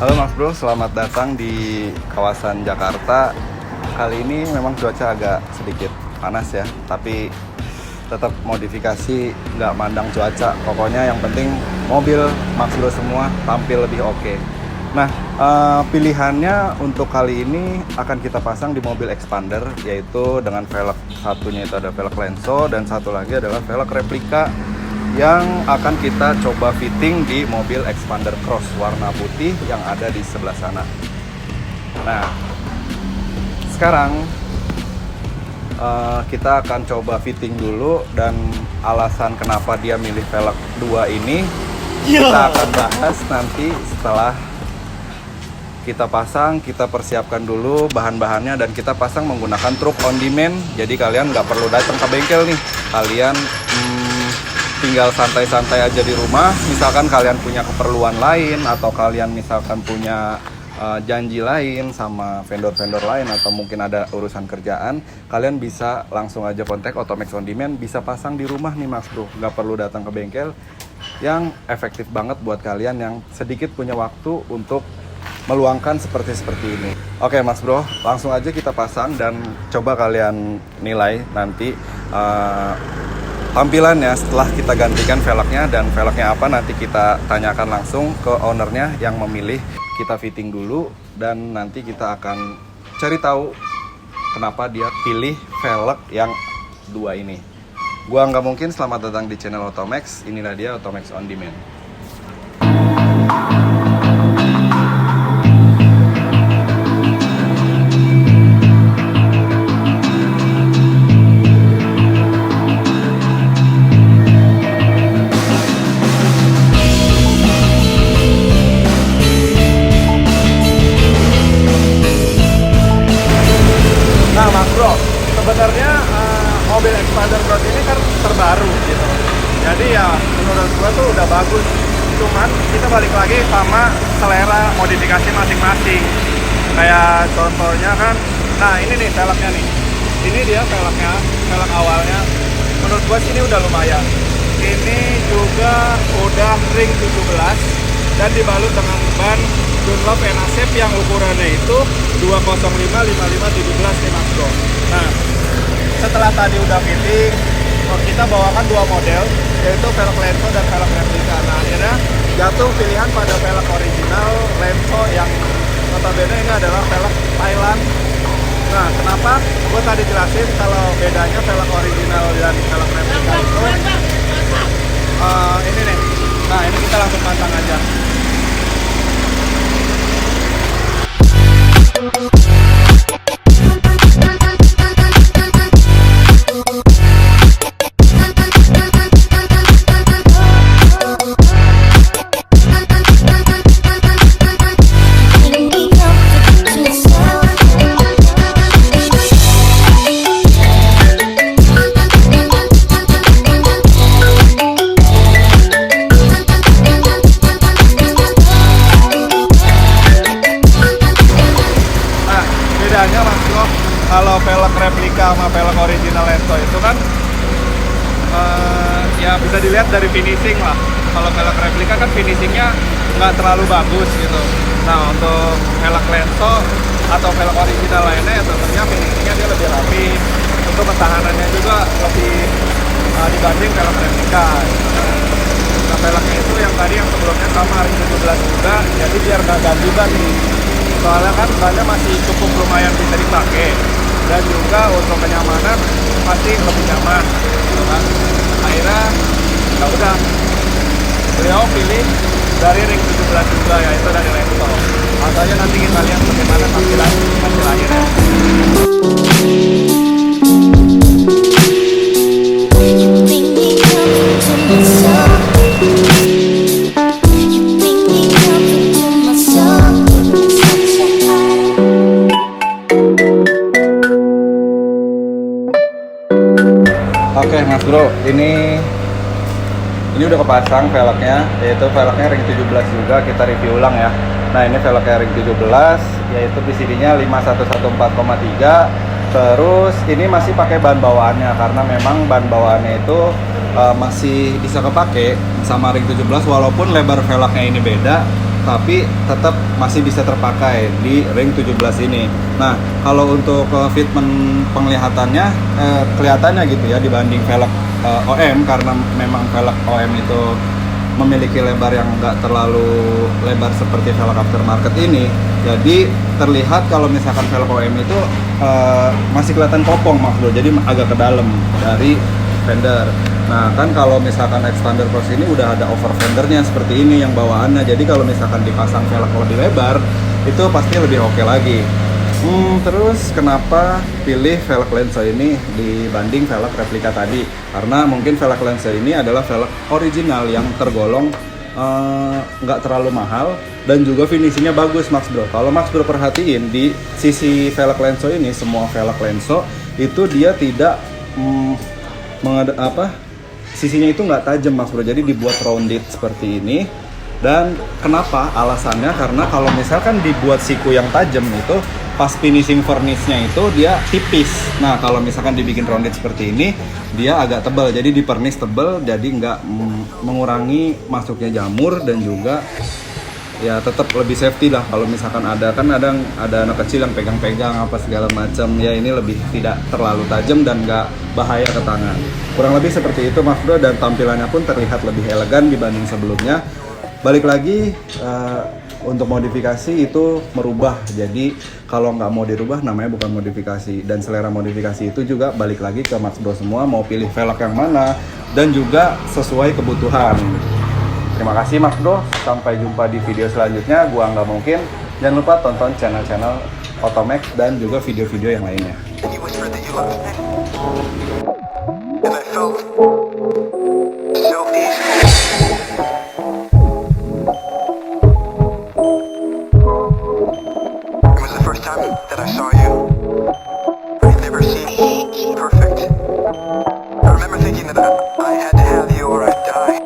Halo Mas Bro, selamat datang di kawasan Jakarta. Kali ini memang cuaca agak sedikit panas ya, tapi tetap modifikasi nggak mandang cuaca. Pokoknya yang penting mobil Mas Bro semua tampil lebih oke. Nah, pilihannya untuk kali ini akan kita pasang di mobil Expander, yaitu dengan velg. Satunya itu ada velg Lenso dan satu lagi adalah velg replika yang akan kita coba fitting di mobil Expander Cross warna putih yang ada di sebelah sana. Nah, sekarang kita akan coba fitting dulu, dan alasan kenapa dia milih velg 2 ini kita akan bahas nanti setelah kita pasang. Kita persiapkan dulu bahan-bahannya dan kita pasang menggunakan truk on demand. Jadi kalian nggak perlu datang ke bengkel nih, kalian tinggal santai-santai aja di rumah. Misalkan kalian punya keperluan lain atau kalian misalkan punya janji lain sama vendor-vendor lain atau mungkin ada urusan kerjaan, kalian bisa langsung aja kontak Otomax On Demand, bisa pasang di rumah nih Mas Bro. Nggak perlu datang ke bengkel, yang efektif banget buat kalian yang sedikit punya waktu untuk meluangkan seperti ini. Oke Mas Bro, langsung aja kita pasang dan coba kalian nilai nanti tampilannya setelah kita gantikan velgnya, dan velgnya apa nanti kita tanyakan langsung ke ownernya yang memilih. Kita fitting dulu dan nanti kita akan cari tahu kenapa dia pilih velg yang 2 ini. Gua nggak mungkin, selamat datang di channel Otomax. Inilah dia Otomax On Demand. Sebenarnya mobil Expander Cross ini kan terbaru gitu, jadi ya menurut gua tuh udah bagus. Cuman kita balik lagi sama selera modifikasi masing-masing. Kayak contohnya kan, nah ini nih velgnya nih, ini dia velgnya, velg awalnya menurut gua sih ini udah lumayan. Ini juga udah ring 17 dan dibalut dengan ban Dunlop NASEP yang ukurannya itu 205/55/17 nih Mas Bro. Nah, setelah tadi udah fitting, kita bawakan 2 model, yaitu velg Lenso dan velg replika. Nah, akhirnya jatuh pilihan pada velg original Lenso yang notabene ini adalah velg Thailand. Nah, kenapa? Gue tadi jelasin kalau bedanya velg original dan velg replika itu ini nih. Nah, ini kita langsung pasang aja. Kalau velg replika sama velg original Lenso itu kan ya bisa dilihat dari finishing lah. Kalau velg replika kan finishingnya nggak terlalu bagus gitu. Nah, untuk velg Lenso atau velg original lainnya ya tentunya finishingnya dia lebih rapi. Untuk ketahanannya juga lebih dibanding velg replika. Nah, velgnya itu yang tadi yang sebelumnya sama ring 17 juga, jadi biar nggak ganti ban nih. Soalnya kan bannya masih cukup lumayan bisa dipakai, dan juga untuk kenyamanan pasti lebih nyaman gitu kan. Akhirnya ya udah, beliau pilih dari ring 17 juga, yaitu dari Lenso. Makanya nanti kita lihat bagaimana tampilan hasil akhirnya. Oke Mas Bro, ini udah kepasang velgnya, yaitu velgnya ring 17 juga, kita review ulang ya. Nah, ini velgnya ring 17, yaitu PCD-nya 5114,3. Terus ini masih pakai ban bawaannya, karena memang ban bawaannya itu masih bisa kepake sama ring 17, walaupun lebar velgnya ini beda, tapi tetap masih bisa terpakai di ring 17 ini. Nah, kalau untuk fitment penglihatannya kelihatannya gitu ya dibanding velg OM, karena memang velg OM itu memiliki lebar yang nggak terlalu lebar seperti velg aftermarket ini. Jadi terlihat kalau misalkan velg OM itu masih kelihatan kopong Mas Bro, jadi agak ke dalam dari fender. Nah kan kalau misalkan Xpander Cross ini udah ada over fendernya seperti ini yang bawaannya, jadi kalau misalkan dipasang velg lebih lebar itu pasti lebih oke lagi. Terus kenapa pilih velg Lenso ini dibanding velg replika tadi? Karena mungkin velg Lenso ini adalah velg original yang tergolong nggak terlalu mahal dan juga finishingnya bagus Mas Bro. Kalau Mas Bro perhatiin di sisi velg Lenso ini, semua velg Lenso itu dia tidak sisinya itu nggak tajam Mas Bro, jadi dibuat rounded seperti ini. Dan kenapa? Alasannya karena kalau misalkan dibuat siku yang tajam itu pas finishing furnace-nya itu dia tipis. Nah kalau misalkan dibikin rounded seperti ini dia agak tebal, jadi di furnace tebal, jadi nggak mengurangi masuknya jamur dan juga ya tetap lebih safety lah. Kalau misalkan ada anak kecil yang pegang-pegang apa segala macam, ya ini lebih tidak terlalu tajam dan nggak bahaya ke tangan. Kurang lebih seperti itu Mas Bro, dan tampilannya pun terlihat lebih elegan dibanding sebelumnya. Balik lagi untuk modifikasi itu merubah, jadi kalau nggak mau dirubah namanya bukan modifikasi. Dan selera modifikasi itu juga balik lagi ke Mas Bro semua, mau pilih velg yang mana dan juga sesuai kebutuhan. Terima kasih Mas Bro, sampai jumpa di video selanjutnya. Gua nggak mungkin. Jangan lupa tonton channel-channel Otomax dan juga video-video yang lainnya. That I saw you, I'd never seen perfect. I remember thinking that I had to have you or I'd die.